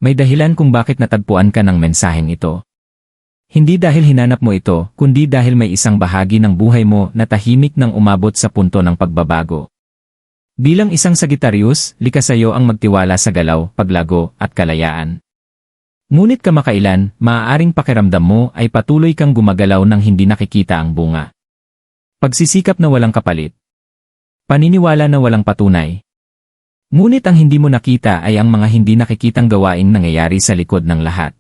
May dahilan kung bakit natagpuan ka ng mensaheng ito. Hindi dahil hinanap mo ito, kundi dahil may isang bahagi ng buhay mo na tahimik nang umabot sa punto ng pagbabago. Bilang isang Sagittarius, likas sa iyo ang magtiwala sa galaw, paglago, at kalayaan. Ngunit kamakailan, maaaring pakiramdam mo ay patuloy kang gumagalaw nang hindi nakikita ang bunga. Pagsisikap na walang kapalit. Paniniwala na walang patunay. Ngunit ang hindi mo nakita ay ang mga hindi nakikitang gawaing nangyayari sa likod ng lahat.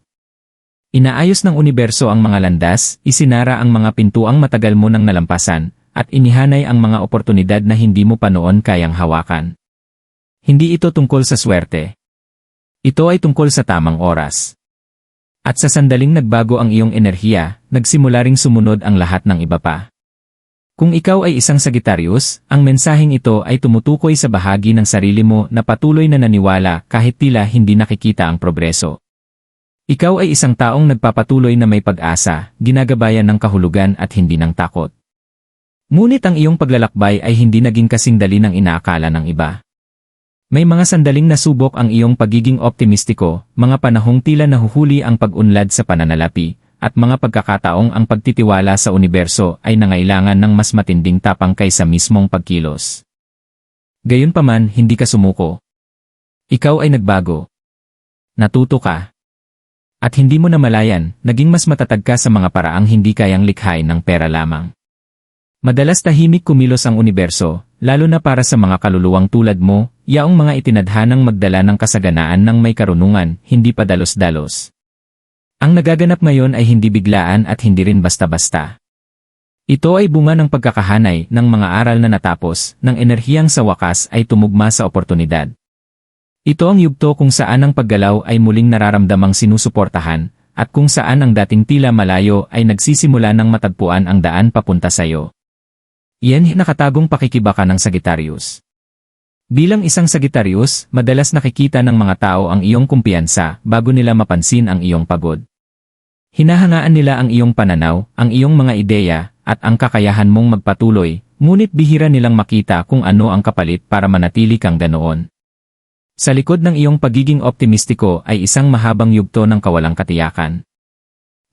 Inaayos ng universo ang mga landas, isinara ang mga pintuang matagal mo nang nalampasan, at inihanay ang mga oportunidad na hindi mo pa noon kayang hawakan. Hindi ito tungkol sa swerte. Ito ay tungkol sa tamang oras. At sa sandaling nagbago ang iyong enerhiya, nagsimula ring sumunod ang lahat ng iba pa. Kung ikaw ay isang Sagittarius, ang mensaheng ito ay tumutukoy sa bahagi ng sarili mo na patuloy na naniwala kahit tila hindi nakikita ang progreso. Ikaw ay isang taong nagpapatuloy na may pag-asa, ginagabayan ng kahulugan at hindi ng takot. Ngunit ang iyong paglalakbay ay hindi naging kasing dali ng inaakala ng iba. May mga sandaling nasubok ang iyong pagiging optimistiko, mga panahong tila nahuhuli ang pag-unlad sa pananalapi, at mga pagkakataong ang pagtitiwala sa universo ay nangailangan ng mas matinding tapang kaysa mismong pagkilos. Gayunpaman, hindi ka sumuko. Ikaw ay nagbago. Natuto ka. At hindi mo namalayan, naging mas matatag ka sa mga paraang hindi kayang likhain ng pera lamang. Madalas tahimik kumilos ang universo, lalo na para sa mga kaluluwang tulad mo, yaong mga itinadhanang magdala ng kasaganaan ng may karunungan, hindi pa dalos-dalos. Ang nagaganap ngayon ay hindi biglaan at hindi rin basta-basta. Ito ay bunga ng pagkakahanay ng mga aral na natapos, ng enerhiyang sa wakas ay tumugma sa oportunidad. Ito ang yugto kung saan ang paggalaw ay muling nararamdamang sinusuportahan, at kung saan ang dating tila malayo ay nagsisimula ng matagpuan ang daan papunta sa iyo. Iyan nakatagong pakikibaka ng Sagittarius. Bilang isang Sagittarius, madalas nakikita ng mga tao ang iyong kumpiyansa bago nila mapansin ang iyong pagod. Hinahangaan nila ang iyong pananaw, ang iyong mga ideya, at ang kakayahan mong magpatuloy, ngunit bihira nilang makita kung ano ang kapalit para manatili kang ganoon. Sa likod ng iyong pagiging optimistiko ay isang mahabang yugto ng kawalang katiyakan.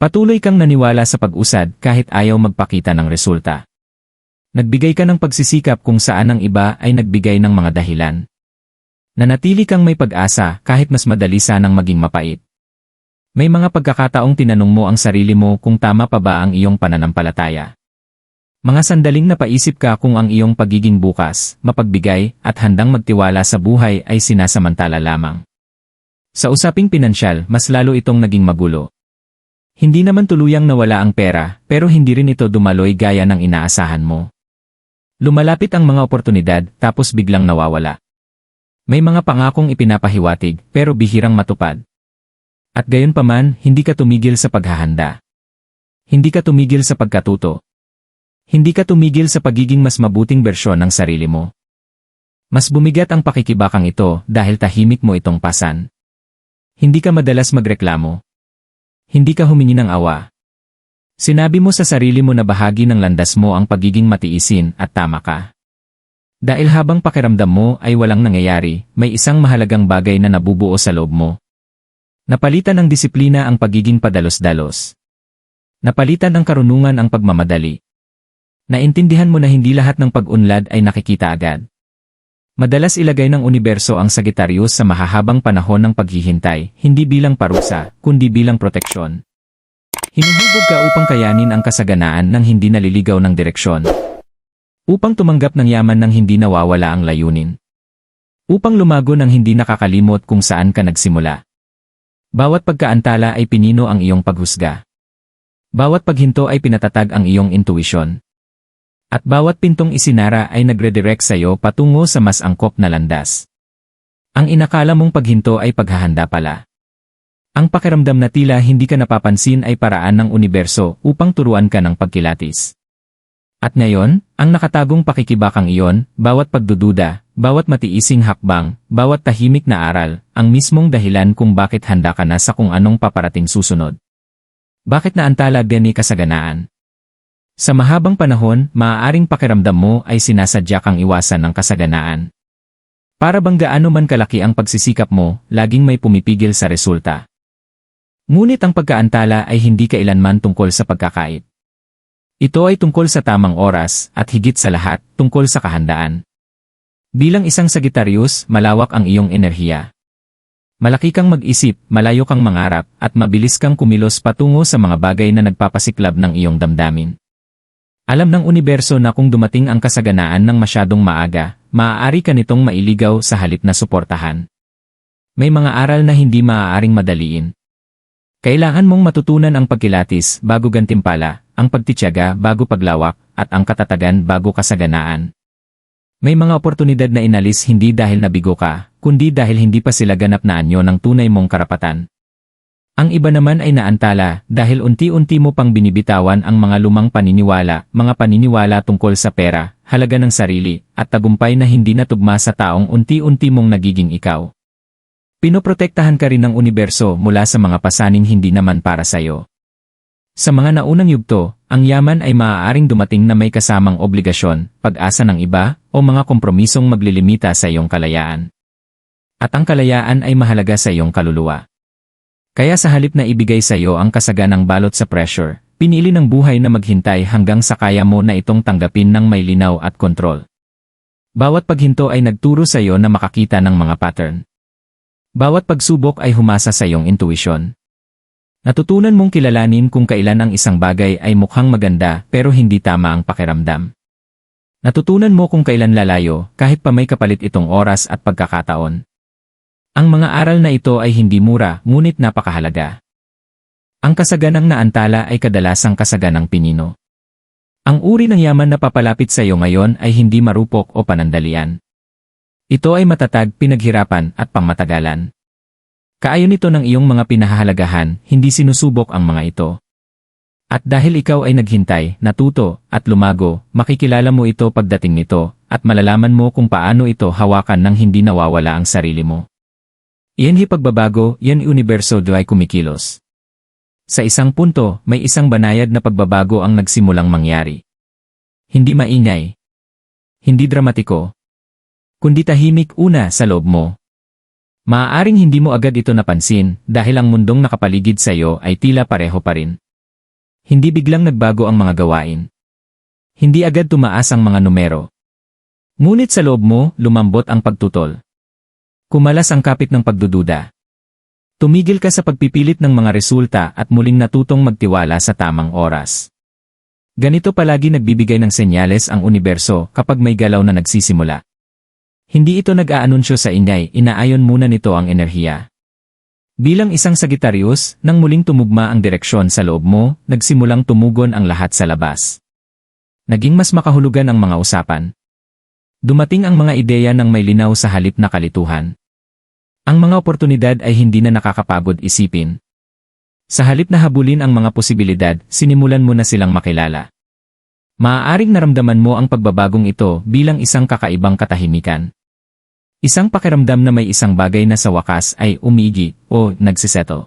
Patuloy kang naniwala sa pag-usad kahit ayaw magpakita ng resulta. Nagbigay ka ng pagsisikap kung saan ang iba ay nagbigay ng mga dahilan. Nanatili kang may pag-asa kahit mas madali sanang maging mapait. May mga pagkakataong tinanong mo ang sarili mo kung tama pa ba ang iyong pananampalataya. Mga sandaling napaisip ka kung ang iyong pagiging bukas, mapagbigay, at handang magtiwala sa buhay ay sinasamantala lamang. Sa usaping pinansyal, mas lalo itong naging magulo. Hindi naman tuluyang nawala ang pera, pero hindi rin ito dumaloy gaya ng inaasahan mo. Lumalapit ang mga oportunidad, tapos biglang nawawala. May mga pangakong ipinapahiwatig, pero bihirang matupad. At gayunpaman, hindi ka tumigil sa paghahanda. Hindi ka tumigil sa pagkatuto. Hindi ka tumigil sa pagiging mas mabuting bersyon ng sarili mo. Mas bumigat ang pakikibakang ito dahil tahimik mo itong pasan. Hindi ka madalas magreklamo. Hindi ka humingi ng awa. Sinabi mo sa sarili mo na bahagi ng landas mo ang pagiging matiisin at tama ka. Dahil habang pakiramdam mo ay walang nangyayari, may isang mahalagang bagay na nabubuo sa loob mo. Napalitan ng disiplina ang pagiging padalos-dalos. Napalitan ng karunungan ang pagmamadali. Naintindihan mo na hindi lahat ng pag-unlad ay nakikita agad. Madalas ilagay ng universo ang Sagittarius sa mahahabang panahon ng paghihintay, hindi bilang parusa, kundi bilang proteksyon. Hinuhubog ka upang kayanin ang kasaganaan ng hindi naliligaw ng direksyon. Upang tumanggap ng yaman ng hindi nawawala ang layunin. Upang lumago ng hindi nakakalimot kung saan ka nagsimula. Bawat pagkaantala ay pinino ang iyong paghusga. Bawat paghinto ay pinatatag ang iyong intuisyon. At bawat pintong isinara ay nagredirect sa iyo patungo sa mas angkop na landas. Ang inakala mong paghinto ay paghahanda pala. Ang pakiramdam na tila hindi ka napapansin ay paraan ng universo upang turuan ka ng pagkilatis. At ngayon, ang nakatagong pakikibakang iyon, bawat pagdududa, bawat matiising hakbang, bawat tahimik na aral, ang mismong dahilan kung bakit handa ka na sa kung anong paparating susunod. Bakit naantala din ni kasaganaan? Sa mahabang panahon, maaaring pakiramdam mo ay sinasadya kang iwasan ng kasaganaan. Para bang gaano man kalaki ang pagsisikap mo, laging may pumipigil sa resulta. Ngunit ang pagkaantala ay hindi kailanman tungkol sa pagkakait. Ito ay tungkol sa tamang oras at higit sa lahat, tungkol sa kahandaan. Bilang isang Sagittarius, malawak ang iyong enerhiya. Malaki kang mag-isip, malayo kang mangarap, at mabilis kang kumilos patungo sa mga bagay na nagpapasiklab ng iyong damdamin. Alam ng universo na kung dumating ang kasaganaan ng masyadong maaga, maaari ka nitong mailigaw sa halip na suportahan. May mga aral na hindi maaaring madaliin. Kailangan mong matutunan ang pagkilatis bago gantimpala, ang pagtitiyaga bago paglawak, at ang katatagan bago kasaganaan. May mga oportunidad na inalis hindi dahil nabigo ka, kundi dahil hindi pa sila ganap na anyo ng tunay mong karapatan. Ang iba naman ay naantala dahil unti-unti mo pang binibitawan ang mga lumang paniniwala, mga paniniwala tungkol sa pera, halaga ng sarili, at tagumpay na hindi natugma sa taong unti-unti mong nagiging ikaw. Pinoprotektahan ka rin ng universo mula sa mga pasaning hindi naman para sa'yo. Sa mga naunang yugto, ang yaman ay maaaring dumating na may kasamang obligasyon, pag-asa ng iba, o mga kompromisong maglilimita sa iyong kalayaan. At ang kalayaan ay mahalaga sa iyong kaluluwa. Kaya sa halip na ibigay sa iyo ang kasaganang balot sa pressure, pinili ng buhay na maghintay hanggang sa kaya mo na itong tanggapin ng may linaw at kontrol. Bawat paghinto ay nagturo sa iyo na makakita ng mga pattern. Bawat pagsubok ay humasa sa iyong intuition. Natutunan mong kilalanin kung kailan ang isang bagay ay mukhang maganda pero hindi tama ang pakiramdam. Natutunan mo kung kailan lalayo kahit pa may kapalit itong oras at pagkakataon. Ang mga aral na ito ay hindi mura, ngunit napakahalaga. Ang kasaganang naantala ay kadalasang kasaganang pinino. Ang uri ng yaman na papalapit sa iyo ngayon ay hindi marupok o panandalian. Ito ay matatag, pinaghirapan, at pangmatagalan. Kaayon ito ng iyong mga pinahahalagahan, hindi sinusubok ang mga ito. At dahil ikaw ay naghintay, natuto, at lumago, makikilala mo ito pagdating nito, at malalaman mo kung paano ito hawakan nang hindi nawawala ang sarili mo. Iyan pagbabago, yan universo do ay kumikilos. Sa isang punto, may isang banayad na pagbabago ang nagsimulang mangyari. Hindi maingay. Hindi dramatiko. Kundi tahimik una sa loob mo. Maaaring hindi mo agad ito napansin dahil ang mundong nakapaligid sa iyo ay tila pareho pa rin. Hindi biglang nagbago ang mga gawain. Hindi agad tumaas ang mga numero. Ngunit sa loob mo, lumambot ang pagtutol. Kumalas ang kapit ng pagdududa. Tumigil ka sa pagpipilit ng mga resulta at muling natutong magtiwala sa tamang oras. Ganito palagi nagbibigay ng senyales ang universo kapag may galaw na nagsisimula. Hindi ito nag-aanunsyo sa ingay, inaayon muna nito ang enerhiya. Bilang isang Sagittarius, nang muling tumugma ang direksyon sa loob mo, nagsimulang tumugon ang lahat sa labas. Naging mas makahulugan ang mga usapan. Dumating ang mga ideya ng may linaw sa halip na kalituhan. Ang mga oportunidad ay hindi na nakakapagod isipin. Sa halip na habulin ang mga posibilidad, sinimulan mo na silang makilala. Maaaring naramdaman mo ang pagbabagong ito bilang isang kakaibang katahimikan. Isang pakiramdam na may isang bagay na sa wakas ay umigi o nagsiseto.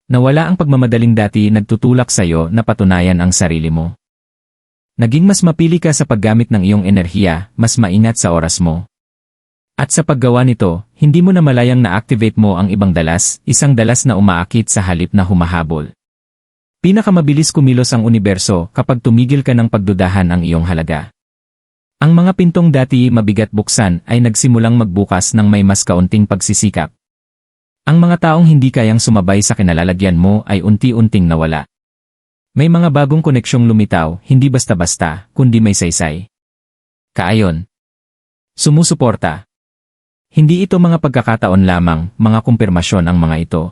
Nawala ang pagmamadaling dati nagtutulak sa iyo na patunayan ang sarili mo. Naging mas mapili ka sa paggamit ng iyong enerhiya, mas maingat sa oras mo. At sa paggawa nito, hindi mo na malayang na-activate mo ang ibang dalas, isang dalas na umaakit sa halip na humahabol. Pinakamabilis kumilos ang universo kapag tumigil ka ng pagdudahan ang iyong halaga. Ang mga pintong dati mabigat buksan ay nagsimulang magbukas ng may mas kaunting pagsisikap. Ang mga taong hindi kayang sumabay sa kinalalagyan mo ay unti-unting nawala. May mga bagong koneksyong lumitaw, hindi basta-basta, kundi may saysay. Kaayon. Sumusuporta. Hindi ito mga pagkakataon lamang, mga kumpirmasyon ang mga ito.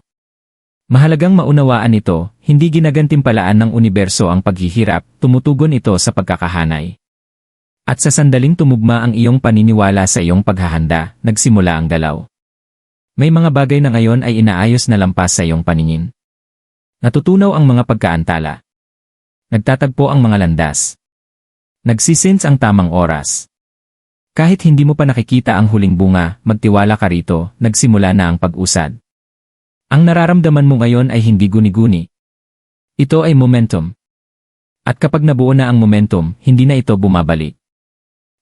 Mahalagang maunawaan ito, hindi ginagantimpalaan ng universo ang paghihirap, tumutugon ito sa pagkakahanay. At sa sandaling tumugma ang iyong paniniwala sa iyong paghahanda, nagsimula ang galaw. May mga bagay na ngayon ay inaayos na lampas sa iyong paningin. Natutunaw ang mga pagkaantala. Nagtatagpo ang mga landas. Nagsisense ang tamang oras. Kahit hindi mo pa nakikita ang huling bunga, magtiwala ka rito, nagsimula na ang pag-usad. Ang nararamdaman mo ngayon ay hindi guni-guni. Ito ay momentum. At kapag nabuo na ang momentum, hindi na ito bumabalik.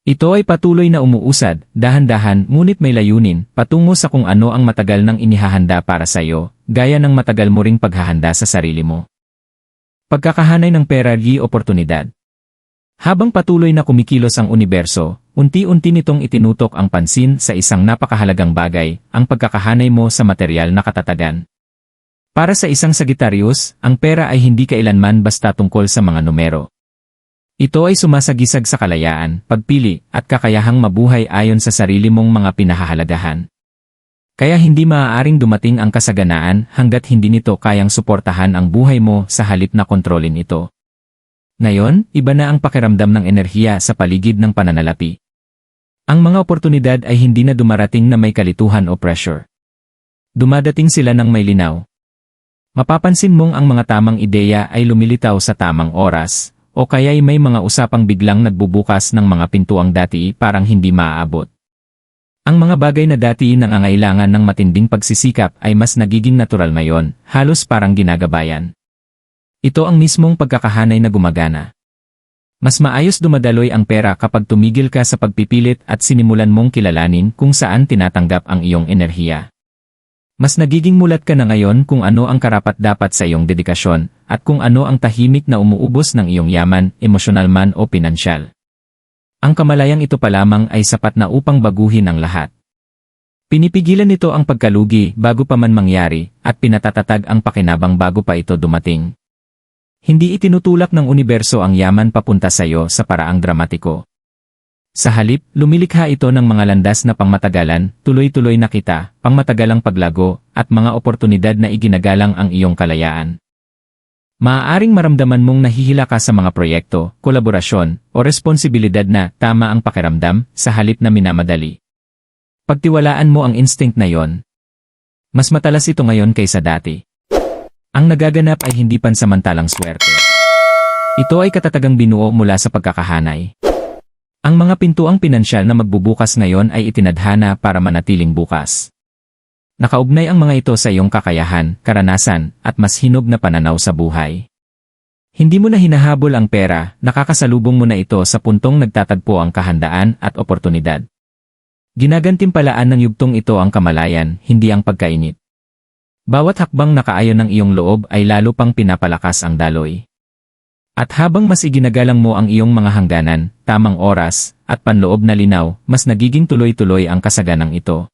Ito ay patuloy na umuusad, dahan-dahan ngunit may layunin, patungo sa kung ano ang matagal nang inihahanda para sa iyo, gaya ng matagal mo ring paghahanda sa sarili mo. Pagkakahanay ng pera y oportunidad. Habang patuloy na kumikilos ang universo, unti-unti nitong itinutok ang pansin sa isang napakahalagang bagay, ang pagkakahanay mo sa materyal na katatagan. Para sa isang Sagittarius, ang pera ay hindi kailanman basta tungkol sa mga numero. Ito ay sumasagisag sa kalayaan, pagpili, at kakayahang mabuhay ayon sa sarili mong mga pinahahalagahan. Kaya hindi maaaring dumating ang kasaganaan hanggat hindi nito kayang suportahan ang buhay mo sa halip na kontrolin ito. Ngayon, iba na ang pakiramdam ng enerhiya sa paligid ng pananalapi. Ang mga oportunidad ay hindi na dumarating na may kalituhan o pressure. Dumadating sila ng may linaw. Mapapansin mong ang mga tamang ideya ay lumilitaw sa tamang oras, o kaya'y may mga usapang biglang nagbubukas ng mga pintuang dati parang hindi maaabot. Ang mga bagay na dati nangangailangan ng matinding pagsisikap ay mas nagiging natural ngayon, halos parang ginagabayan. Ito ang mismong pagkakahanay na gumagana. Mas maayos dumadaloy ang pera kapag tumigil ka sa pagpipilit at sinimulan mong kilalanin kung saan tinatanggap ang iyong enerhiya. Mas nagiging mulat ka na ngayon kung ano ang karapat-dapat sa iyong dedikasyon, at kung ano ang tahimik na umuubos ng iyong yaman, emosyonal man o pinansyal. Ang kamalayang ito pa lamang ay sapat na upang baguhin ang lahat. Pinipigilan nito ang pagkalugi bago pa man mangyari, at pinatatatag ang pakinabang bago pa ito dumating. Hindi itinutulak ng universo ang yaman papunta sa iyo sa paraang dramatiko. Sa halip, lumilikha ito ng mga landas na pangmatagalan, tuloy-tuloy na kita, pangmatagalang paglago, at mga oportunidad na iginagalang ang iyong kalayaan. Maaaring maramdaman mong nahihila ka sa mga proyekto, kolaborasyon, o responsibilidad na tama ang pakiramdam sa halip na minamadali. Pagtiwalaan mo ang instinct na yon. Mas matalas ito ngayon kaysa dati. Ang nagaganap ay hindi pansamantalang swerte. Ito ay katatagang binuo mula sa pagkakahanay. Ang mga pintuang pinansyal na magbubukas ngayon ay itinadhana para manatiling bukas. Nakaugnay ang mga ito sa iyong kakayahan, karanasan, at mas hinog na pananaw sa buhay. Hindi mo na hinahabol ang pera, nakakasalubong mo na ito sa puntong nagtatagpo ang kahandaan at oportunidad. Ginagantimpalaan ng yugtong ito ang kamalayan, hindi ang pagkainit. Bawat hakbang nakaayon ng iyong loob ay lalo pang pinapalakas ang daloy. At habang mas iginagalang mo ang iyong mga hangganan, tamang oras, at panloob na linaw, mas nagiging tuloy-tuloy ang kasaganang ito.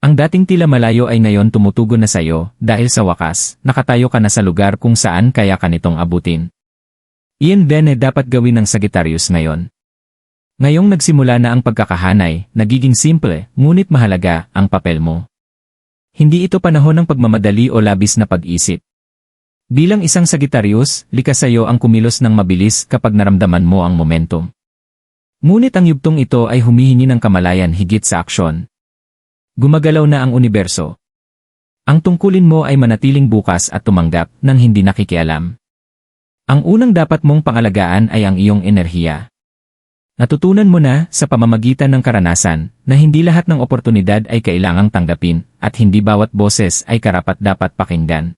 Ang dating tila malayo ay ngayon tumutugon na sa iyo, dahil sa wakas, nakatayo ka na sa lugar kung saan kaya ka nitong abutin. Iyan din dapat gawin ng Sagittarius ngayon. Ngayong nagsimula na ang pagkakahanay, nagiging simple, ngunit mahalaga, ang papel mo. Hindi ito panahon ng pagmamadali o labis na pag-isip. Bilang isang Sagittarius, likas sa iyo ang kumilos ng mabilis kapag naramdaman mo ang momentum. Ngunit ang yugtong ito ay humihingi ng kamalayan higit sa aksyon. Gumagalaw na ang universo. Ang tungkulin mo ay manatiling bukas at tumanggap nang hindi nakikialam. Ang unang dapat mong pangalagaan ay ang iyong enerhiya. Natutunan mo na sa pamamagitan ng karanasan na hindi lahat ng oportunidad ay kailangang tanggapin at hindi bawat boses ay karapat-dapat pakinggan.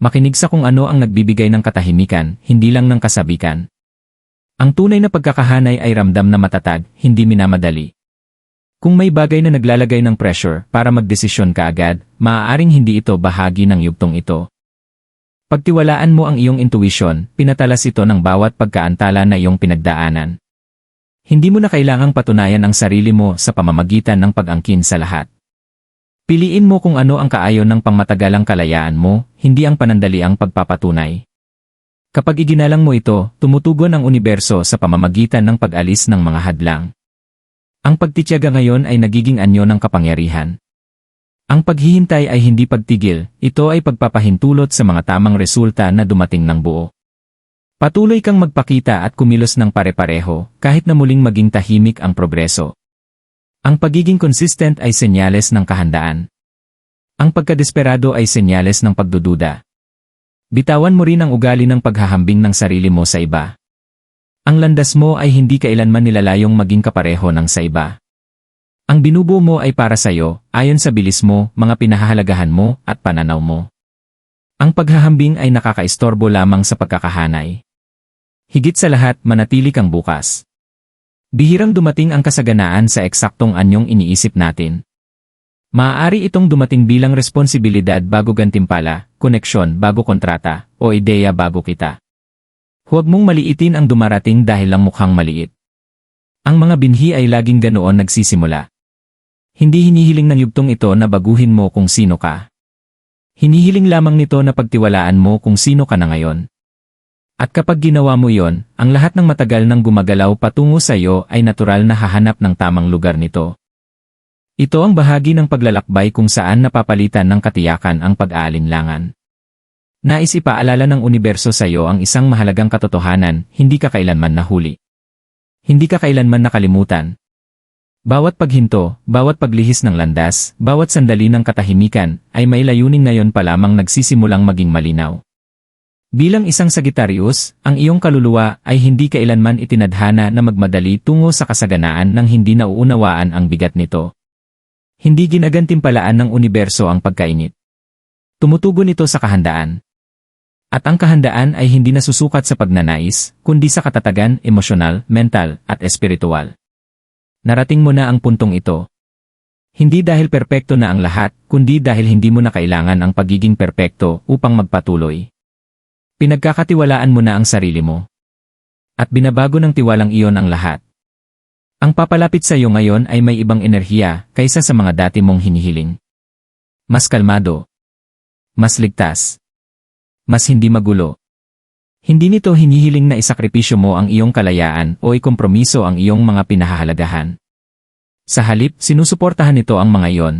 Makinig sa kung ano ang nagbibigay ng katahimikan, hindi lang ng kasabikan. Ang tunay na pagkakahanay ay ramdam na matatag, hindi minamadali. Kung may bagay na naglalagay ng pressure para magdesisyon ka agad, maaaring hindi ito bahagi ng yugtong ito. Pagtiwalaan mo ang iyong intuition, pinatalas ito ng bawat pagkaantala na iyong pinagdaanan. Hindi mo na kailangang patunayan ang sarili mo sa pamamagitan ng pag-angkin sa lahat. Piliin mo kung ano ang kaayon ng pangmatagalang kalayaan mo, hindi ang panandaliang pagpapatunay. Kapag iginalang mo ito, tumutugon ang universo sa pamamagitan ng pag-alis ng mga hadlang. Ang pagtitiyaga ngayon ay nagiging anyo ng kapangyarihan. Ang paghihintay ay hindi pagtigil, ito ay pagpapahintulot sa mga tamang resulta na dumating ng buo. Patuloy kang magpakita at kumilos ng pare-pareho, kahit na muling maging tahimik ang progreso. Ang pagiging consistent ay senyales ng kahandaan. Ang pagkadesperado ay senyales ng pagdududa. Bitawan mo rin ang ugali ng paghahambing ng sarili mo sa iba. Ang landas mo ay hindi kailanman nilalayong maging kapareho ng sa iba. Ang binubuo mo ay para sa iyo, ayon sa bilis mo, mga pinahahalagahan mo, at pananaw mo. Ang paghahambing ay nakakaistorbo lamang sa pagkakahanay. Higit sa lahat, manatili kang bukas. Bihirang dumating ang kasaganaan sa eksaktong anyong iniisip natin. Maaari itong dumating bilang responsibilidad bago gantimpala, koneksyon bago kontrata, o ideya bago kita. Huwag mong maliitin ang dumarating dahil lang mukhang maliit. Ang mga binhi ay laging ganoon nagsisimula. Hindi hinihiling ng yugtong ito na baguhin mo kung sino ka. Hinihiling lamang nito na pagtiwalaan mo kung sino ka na ngayon. At kapag ginawa mo yon, ang lahat ng matagal nang gumagalaw patungo sa iyo ay natural na hahanap ng tamang lugar nito. Ito ang bahagi ng paglalakbay kung saan napapalitan ng katiyakan ang pag-aalinlangan. Nais ipaalala ng universo sa iyo ang isang mahalagang katotohanan, hindi ka kailanman nahuli. Hindi ka kailanman nakalimutan. Bawat paghinto, bawat paglihis ng landas, bawat sandali ng katahimikan, ay may layunin ngayon pa lamang nagsisimulang maging malinaw. Bilang isang Sagittarius, ang iyong kaluluwa ay hindi kailanman itinadhana na magmadali tungo sa kasaganaan nang hindi nauunawaan ang bigat nito. Hindi ginagantimpalaan ng universo ang pagkainit. Tumutugon ito sa kahandaan. At ang kahandaan ay hindi nasusukat sa pagnanais, kundi sa katatagan, emosyonal, mental, at espiritual. Narating mo na ang puntong ito. Hindi dahil perpekto na ang lahat, kundi dahil hindi mo na kailangan ang pagiging perpekto upang magpatuloy. Pinagkakatiwalaan mo na ang sarili mo. At binabago ng tiwalang iyon ang lahat. Ang papalapit sa iyo ngayon ay may ibang enerhiya kaysa sa mga dati mong hinihiling. Mas kalmado. Mas ligtas. Mas hindi magulo. Hindi nito hinihiling na isakripisyo mo ang iyong kalayaan o ikompromiso ang iyong mga pinahahalagahan. Sa halip, sinusuportahan nito ang mga iyon.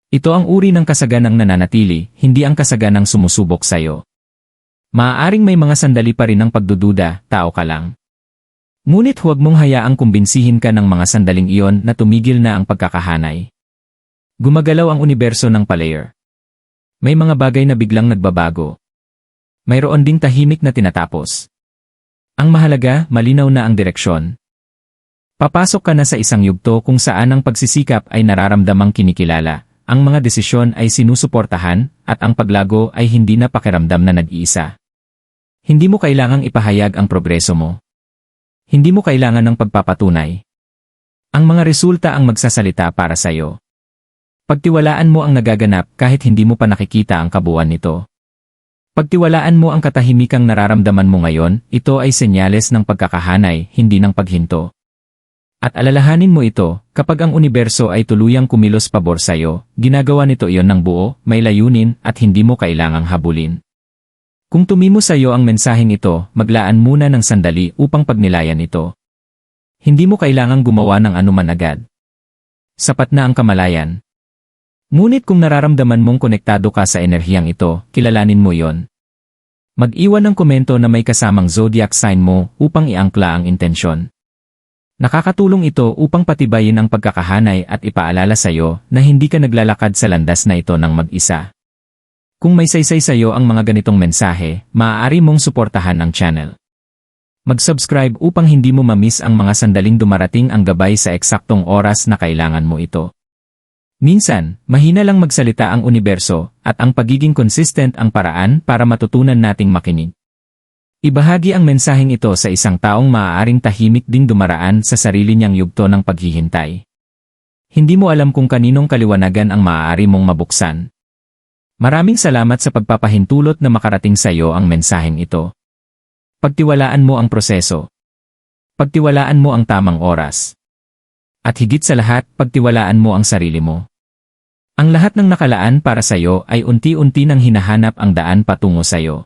Ito ang uri ng kasaganang nananatili, hindi ang kasaganang sumusubok sa iyo. Maaaring may mga sandali pa rin ng pagdududa, tao ka lang. Ngunit huwag mong hayaang kumbinsihin ka ng mga sandaling iyon na tumigil na ang pagkakahanay. Gumagalaw ang universo ng palayer. May mga bagay na biglang nagbabago. Mayroon ding tahimik na tinatapos. Ang mahalaga, malinaw na ang direksyon. Papasok ka na sa isang yugto kung saan ang pagsisikap ay nararamdamang kinikilala, ang mga desisyon ay sinusuportahan, at ang paglago ay hindi na pakiramdam na nag-iisa. Hindi mo kailangang ipahayag ang progreso mo. Hindi mo kailangan ng pagpapatunay. Ang mga resulta ang magsasalita para sa iyo. Pagtiwalaan mo ang nagaganap kahit hindi mo pa nakikita ang kabuuan nito. Pagtiwalaan mo ang katahimikang nararamdaman mo ngayon, ito ay senyales ng pagkakahanay, hindi ng paghinto. At alalahanin mo ito, kapag ang universo ay tuluyang kumilos pabor sa iyo, ginagawa nito iyon ng buo, may layunin, at hindi mo kailangang habulin. Kung tumimo sa iyo ang mensaheng ito, maglaan muna ng sandali upang pagnilayan ito. Hindi mo kailangang gumawa ng anuman agad. Sapat na ang kamalayan. Ngunit kung nararamdaman mong konektado ka sa enerhiyang ito, kilalanin mo yon. Mag-iwan ng komento na may kasamang zodiac sign mo upang iangkla ang intensyon. Nakakatulong ito upang patibayin ang pagkakahanay at ipaalala sa iyo na hindi ka naglalakad sa landas na ito ng mag-isa. Kung may saysay sa iyo ang mga ganitong mensahe, maaari mong suportahan ang channel. Mag-subscribe upang hindi mo ma-miss ang mga sandaling dumarating ang gabay sa eksaktong oras na kailangan mo ito. Minsan, mahina lang magsalita ang universo, at ang pagiging consistent ang paraan para matutunan nating makinig. Ibahagi ang mensaheng ito sa isang taong maaaring tahimik ding dumaraan sa sarili niyang yugto ng paghihintay. Hindi mo alam kung kaninong kaliwanagan ang maaari mong mabuksan. Maraming salamat sa pagpapahintulot na makarating sa iyo ang mensaheng ito. Pagtiwalaan mo ang proseso. Pagtiwalaan mo ang tamang oras. At higit sa lahat, pagtiwalaan mo ang sarili mo. Ang lahat ng nakalaan para sa iyo ay unti-unti nang hinahanap ang daan patungo sa iyo.